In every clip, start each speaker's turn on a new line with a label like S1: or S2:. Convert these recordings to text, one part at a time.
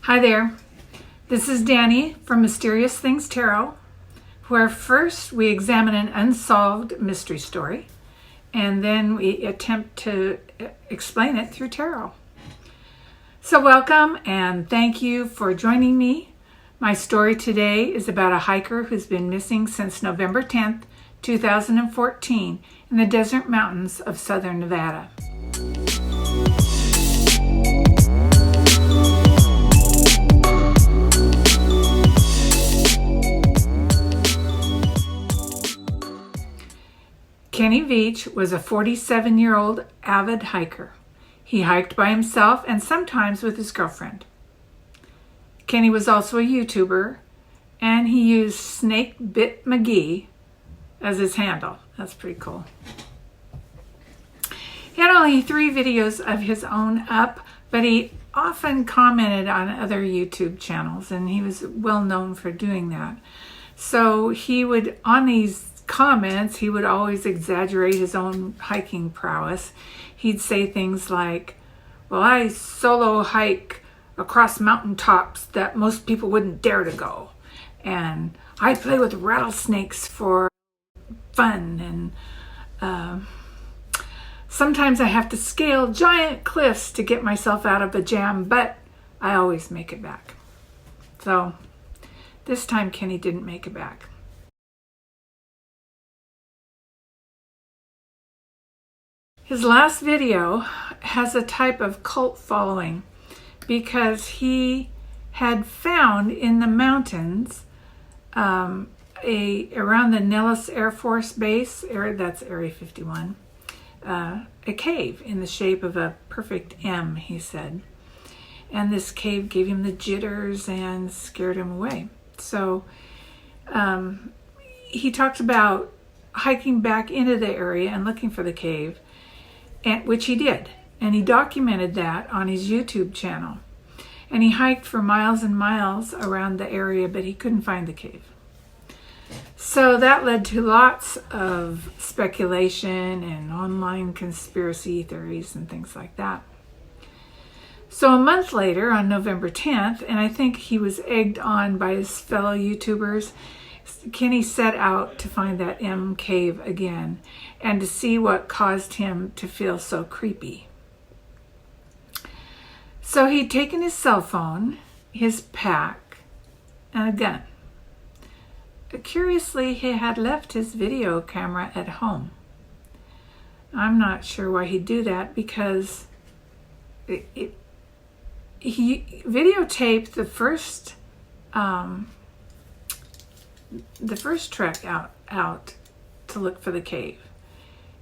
S1: Hi there, this is Danny from Mysterious Things Tarot, where first we examine an unsolved mystery story and then we attempt to explain it through tarot. So welcome and thank you for joining me. My story today is about a hiker who's been missing since November 10th, 2014 in the desert mountains of southern Nevada. Kenny Veach was a 47-year-old avid hiker. He hiked by himself and sometimes with his girlfriend. Kenny was also a YouTuber, and he used Snake Bit McGee as his handle. That's pretty cool. He had only 3 videos of his own up, but he often commented on other YouTube channels, and he was well known for doing that. So he would, on these comments, he would always exaggerate his own hiking prowess. He'd say things like, well, I solo hike across mountaintops that most people wouldn't dare to go. And I play with rattlesnakes for fun. And sometimes I have to scale giant cliffs to get myself out of a jam, but I always make it back. So this time Kenny didn't make it back. His last video has a type of cult following because he had found in the mountains around the Nellis Air Force Base, that's Area 51, a cave in the shape of a perfect M, he said. And this cave gave him the jitters and scared him away. So he talked about hiking back into the area and looking for the cave, which he did, and he documented that on his YouTube channel. And he hiked for miles and miles around the area, but he couldn't find the cave. So that led to lots of speculation and online conspiracy theories and things like that. So a month later, on November 10th, and I think he was egged on by his fellow YouTubers, Kenny set out to find that M cave again and to see what caused him to feel so creepy. So he'd taken his cell phone, his pack, and a gun. Curiously, he had left his video camera at home. I'm not sure why he'd do that, because he videotaped the first trek out to look for the cave,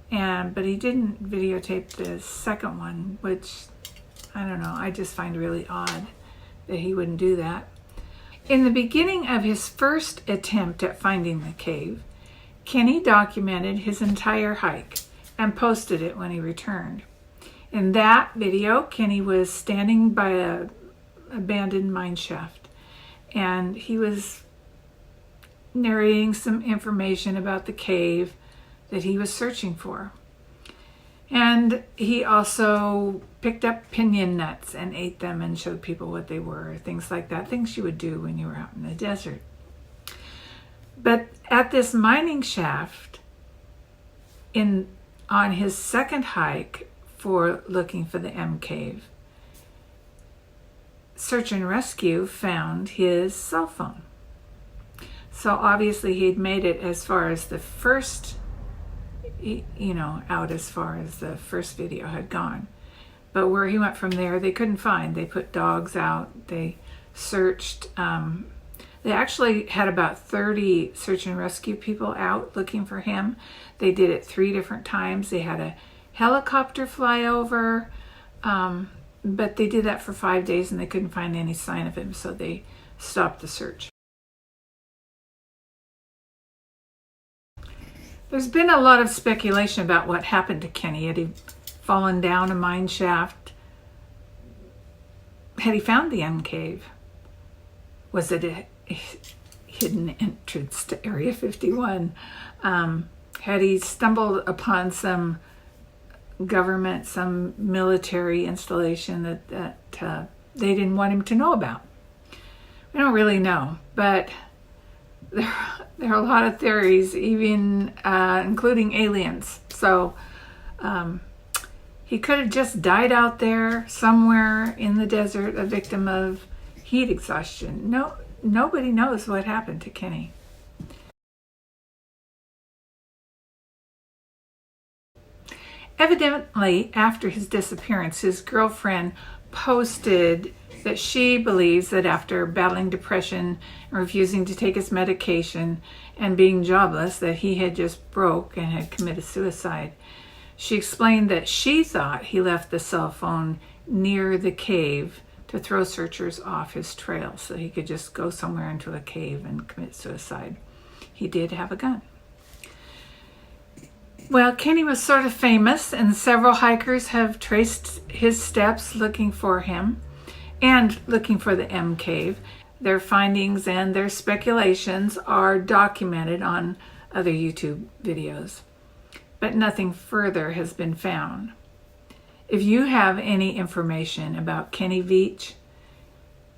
S1: but he didn't videotape the second one, which I don't know, I just find really odd that he wouldn't do that. In the beginning of his first attempt at finding the cave, Kenny documented his entire hike and posted it when he returned. In that video, Kenny was standing by an abandoned mine shaft, and he was narrating some information about the cave that he was searching for. And he also picked up pinyon nuts and ate them and showed people what they were, things like that, things you would do when you were out in the desert. But at this mining shaft, on his second hike for looking for the M cave, search and rescue found his cell phone. So obviously he'd made it as far as the first, out as far as the first video had gone. But where he went from there, they couldn't find. They put dogs out, they searched. They actually had about 30 search and rescue people out looking for him. They did it 3 different times. They had a helicopter fly over, but they did that for 5 days and they couldn't find any sign of him, so they stopped the search. There's been a lot of speculation about what happened to Kenny. Had he fallen down a mine shaft? Had he found the M cave? Was it a hidden entrance to Area 51? Had he stumbled upon some government, some military installation that they didn't want him to know about? I don't really know, but there are a lot of theories, even including aliens. So he could have just died out there somewhere in the desert, a victim of heat exhaustion. Nobody knows what happened to Kenny. Evidently, after his disappearance, his girlfriend posted that she believes that after battling depression and refusing to take his medication and being jobless, that he had just broke and had committed suicide. She explained that she thought he left the cell phone near the cave to throw searchers off his trail so he could just go somewhere into a cave and commit suicide. He did have a gun. Well, Kenny was sort of famous, and several hikers have traced his steps looking for him and looking for the M Cave. Their findings and their speculations are documented on other YouTube videos, but nothing further has been found. If you have any information about Kenny Veach,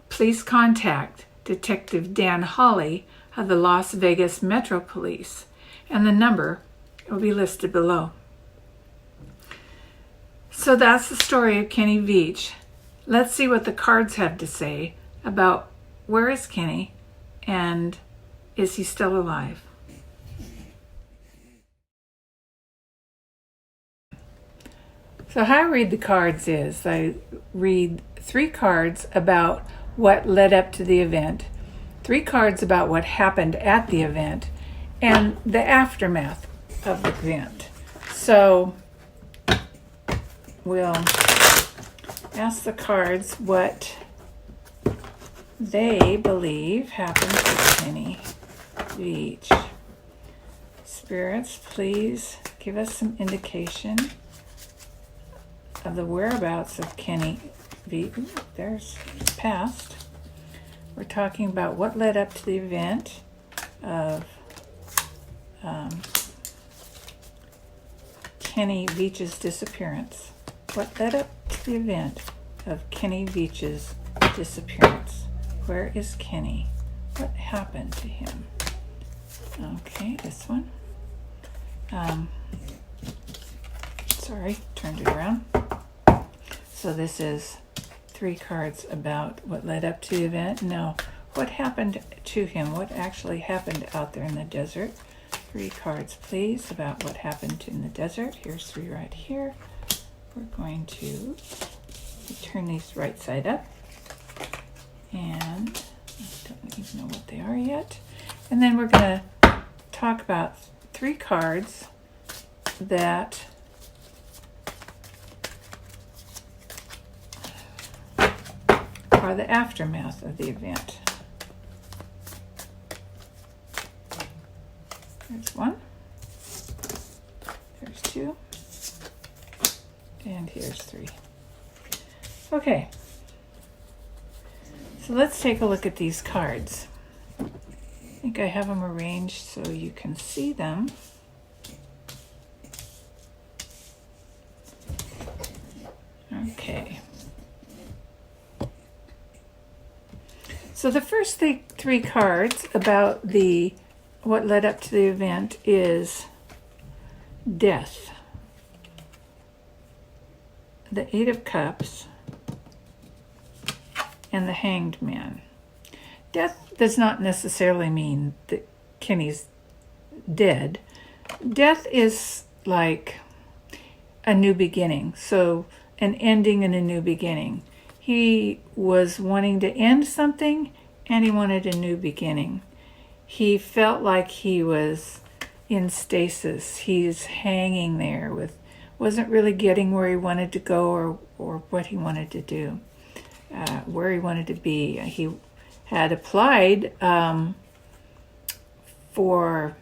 S1: please contact Detective Dan Hawley of the Las Vegas Metro Police, and the number will be listed below. So that's the story of Kenny Veach. Let's see what the cards have to say about where is Kenny and is he still alive? So how I read the cards is I read 3 cards about what led up to the event, 3 cards about what happened at the event, and the aftermath of the event. So we'll ask the cards what they believe happened to Kenny Veach. Spirits, please give us some indication of the whereabouts of Kenny Veach. There's past. We're talking about what led up to the event of Kenny Veach's disappearance. What led up to the event of Kenny Veach's disappearance? Where is Kenny? What happened to him? Okay, this one. Sorry, turned it around. So this is 3 cards about what led up to the event. No, what happened to him? What actually happened out there in the desert? 3 cards, please, about what happened in the desert. Here's 3 right here. We're going to turn these right side up. And I don't even know what they are yet. And then we're going to talk about 3 cards that are the aftermath of the event. There's 1, there's 2, and here's 3. Okay, so let's take a look at these cards. I think I have them arranged so you can see them. Okay. So the first 3 cards about what led up to the event is death, the 8 of Cups, and the Hanged Man. Death does not necessarily mean that Kenny's dead. Death is like a new beginning, so an ending and a new beginning. He was wanting to end something, and he wanted a new beginning. He felt like he was in stasis. He's hanging there wasn't really getting where he wanted to go or what he wanted to do, where he wanted to be. He had applied for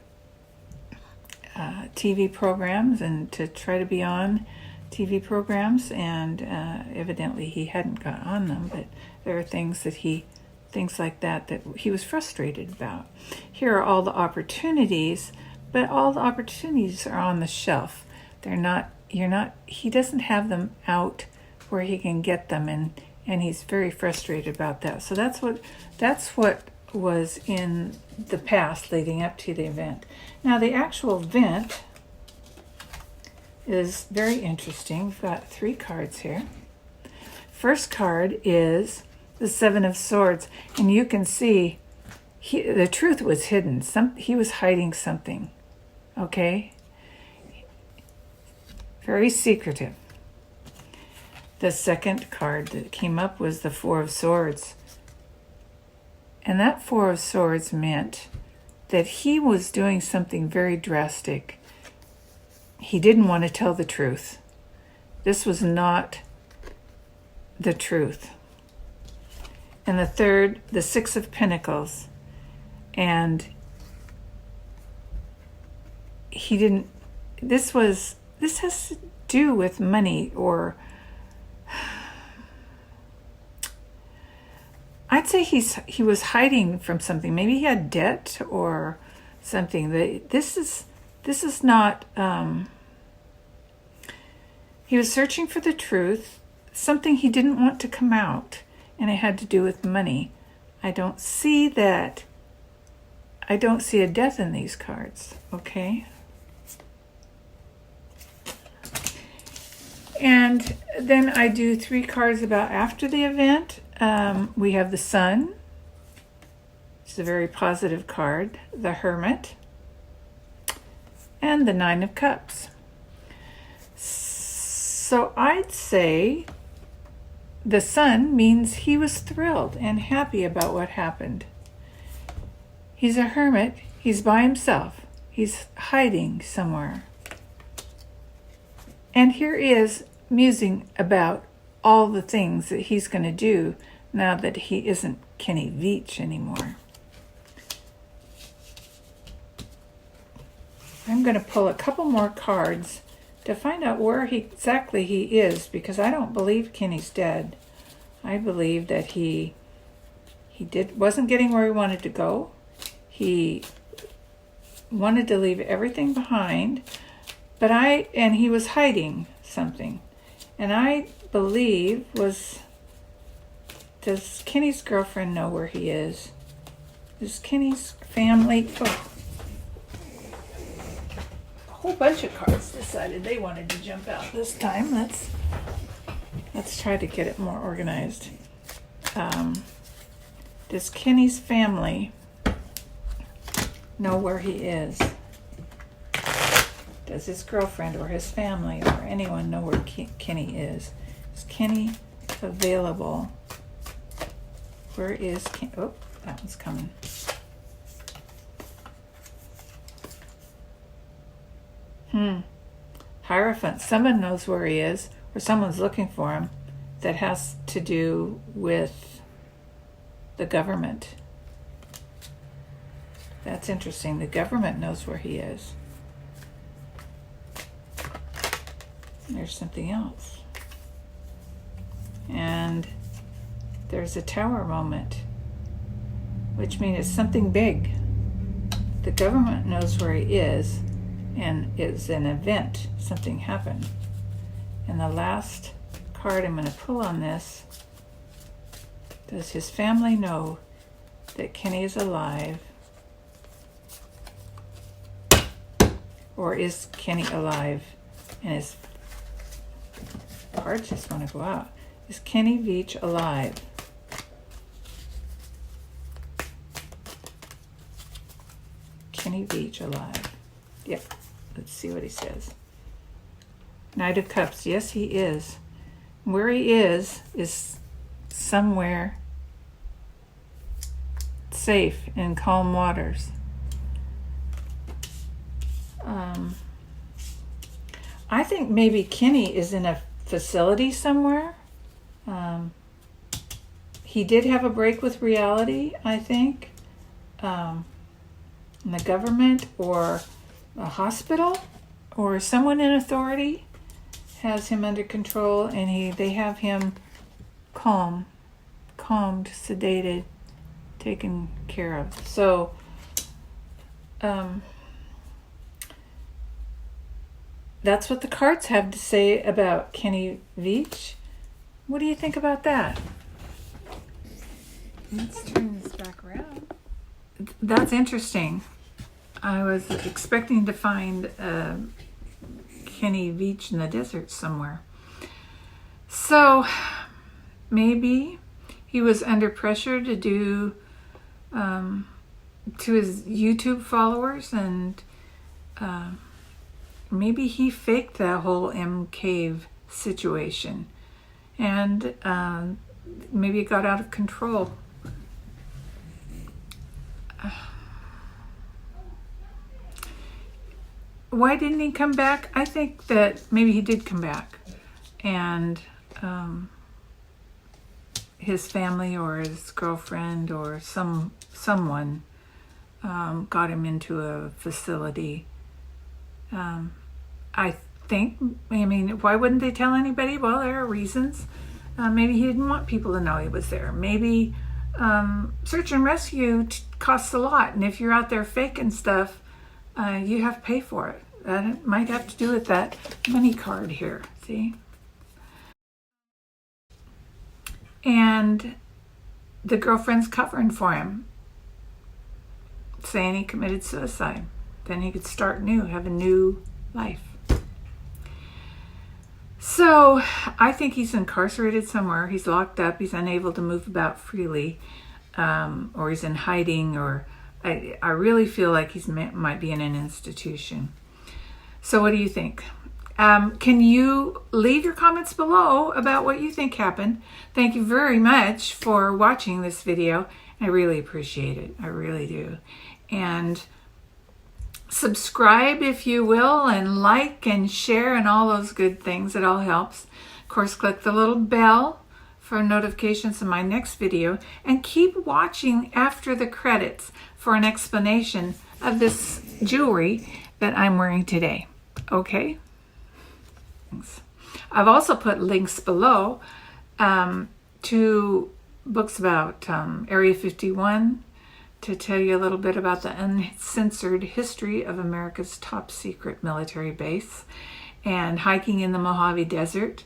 S1: TV programs and to try to be on TV programs, and evidently he hadn't got on them, but there are things like that he was frustrated about. Here are all the opportunities, but all the opportunities are on the shelf. He doesn't have them out where he can get them and he's very frustrated about that. So that's what was in the past leading up to the event. Now the actual event is very interesting. We've got 3 cards here. First card is the 7 of Swords, and you can see the truth was hidden. He was hiding something, okay? Very secretive. The second card that came up was the 4 of Swords. And that 4 of Swords meant that he was doing something very drastic. He didn't want to tell the truth. This was not the truth. And the third, the 6 of Pentacles. And he didn't, this has to do with money, or I'd say he was hiding from something. Maybe he had debt or something. This is not, he was searching for the truth, something he didn't want to come out, and it had to do with money. I don't see that. I don't see a death in these cards, okay? And then I do 3 cards about after the event. We have the Sun. It's a very positive card. The Hermit. And the 9 of Cups. So I'd say the Sun means he was thrilled and happy about what happened. He's a hermit. He's by himself. He's hiding somewhere. And here he is musing about all the things that he's going to do now that he isn't Kenny Veach anymore. I'm going to pull a couple more cards to find out where exactly he is, because I don't believe Kenny's dead. I believe that he wasn't getting where he wanted to go. He wanted to leave everything behind, and he was hiding something. And I believe does Kenny's girlfriend know where he is? Does Kenny's family, a whole bunch of cards decided they wanted to jump out this time. Let's try to get it more organized. Does Kenny's family know where he is? Does his girlfriend or his family or anyone know where Kenny is? Is Kenny available? Where is Kenny? Oh, that one's coming. Hierophant. Someone knows where he is, or someone's looking for him. That has to do with the government. That's interesting. The government knows where he is. There's something else. And there's a tower moment, which means it's something big. The government knows where he is, and it's an event. Something happened. And the last card I'm going to pull on this, does his family know that Kenny is alive? Or is Kenny alive and his cards just want to go out? Is Kenny Veach alive? Kenny Veach alive? Yep. Let's see what he says. Knight of Cups. Yes, he is. Where he is somewhere safe in calm waters. I think maybe Kenny is in a facility somewhere. He did have a break with reality, I think. In the government or a hospital or someone in authority has him under control, and they have him calmed, sedated, taken care of. So that's what the cards have to say about Kenny Veach. What do you think about that? Let's turn this back around. That's interesting. I was expecting to find Kenny Veach in the desert somewhere. So maybe he was under pressure to do to his YouTube followers, and maybe he faked that whole M Cave situation, and maybe it got out of control. Why didn't he come back? I think that maybe he did come back, and his family or his girlfriend or someone got him into a facility. I mean, why wouldn't they tell anybody? Well, there are reasons. Maybe he didn't want people to know he was there. Maybe search and rescue costs a lot, and if you're out there faking stuff, you have to pay for it. That might have to do with that money card here, see? And the girlfriend's covering for him, saying he committed suicide. Then he could start new, have a new life. So I think he's incarcerated somewhere. He's locked up. He's unable to move about freely, or he's in hiding, or I really feel like he might be in an institution. So what do you think? Can you leave your comments below about what you think happened? Thank you very much for watching this video. I really appreciate it. I really do. And subscribe if you will, and like and share and all those good things. It all helps. Of course, click the little bell for notifications of my next video, and keep watching after the credits for an explanation of this jewelry that I'm wearing today. Okay? I've also put links below to books about Area 51, to tell you a little bit about the uncensored history of America's top secret military base, and hiking in the Mohave Desert,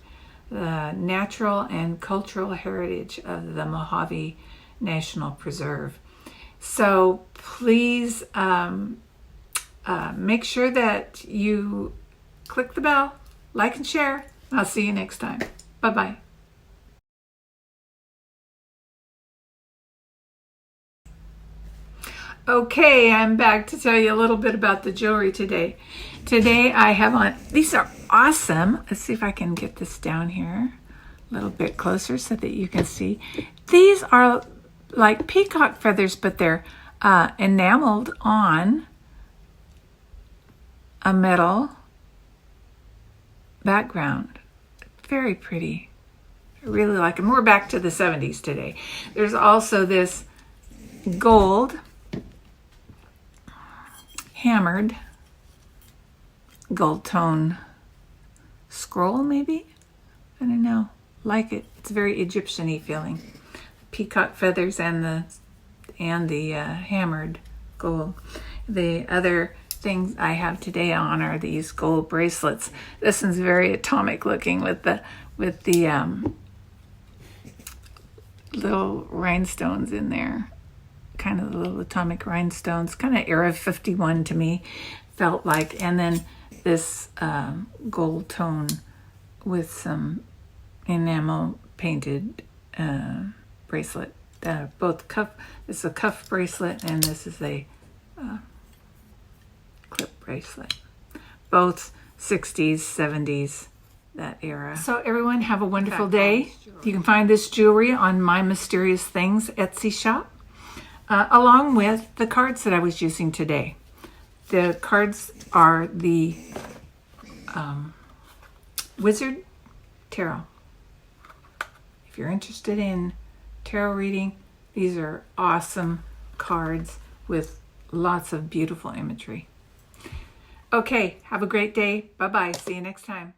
S1: the natural and cultural heritage of the Mohave National Preserve. So please make sure that you click the bell, like and share. I'll see you next time. Bye-bye. Okay, I'm back to tell you a little bit about the jewelry today. Today I have on, these are awesome. Let's see if I can get this down here a little bit closer so that you can see. These are like peacock feathers, but they're enameled on a metal background. Very pretty. I really like them. We're back to the 70s today. There's also this gold hammered gold tone scroll, maybe? I don't know. Like it. It's very Egyptian-y feeling. Peacock feathers and the hammered gold. The other things I have today on are these gold bracelets. This one's very atomic looking with the little rhinestones in there. Kind of the little atomic rhinestones, kind of Area 51 to me, felt like. And then this gold tone with some enamel painted bracelet. Both cuff. This is a cuff bracelet, and this is a clip bracelet. Both 60s, 70s, that era. So everyone have a wonderful day. You can find this jewelry on My Mysterious Things Etsy shop. Along with the cards that I was using today. The cards are the Wizard Tarot. If you're interested in tarot reading, these are awesome cards with lots of beautiful imagery. Okay, have a great day. Bye-bye. See you next time.